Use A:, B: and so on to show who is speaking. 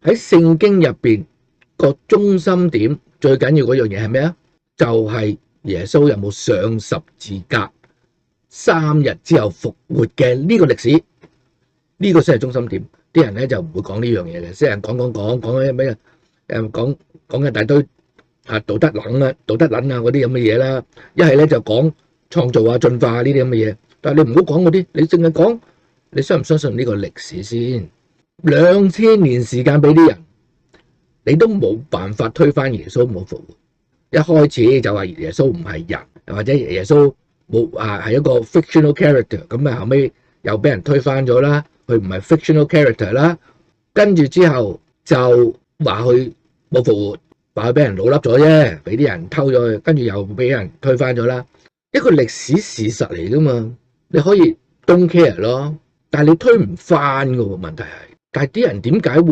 A: 喺聖經入邊個中心點最緊要嗰樣嘢係咩啊？就係耶穌有冇上十字架，3日之後復活嘅呢個歷史，呢個先係中心點。啲人咧就唔會講呢樣嘢嘅，先人講啲咩講一大堆道德撚啊嗰啲咁嘅嘢啦。一係咧就講創造啊進化呢啲咁嘅嘢，但係你唔好講嗰啲，你淨係講你相唔相信呢個歷史先。2000年時間俾啲人，你都冇辦法推翻耶穌冇復活。一開始就話耶穌唔係人，或者耶穌冇係一個 fictional character， 咁後尾又俾人推翻咗啦，佢唔係 fictional character 啦。跟住之後就話佢冇復活，話佢俾人老笠咗啫，俾啲人偷咗佢，跟住又俾人推翻咗啦。一個歷史事實嚟噶嘛，你可以 don't care 咯，但係你推唔翻噶喎。問題係，但係啲人點解會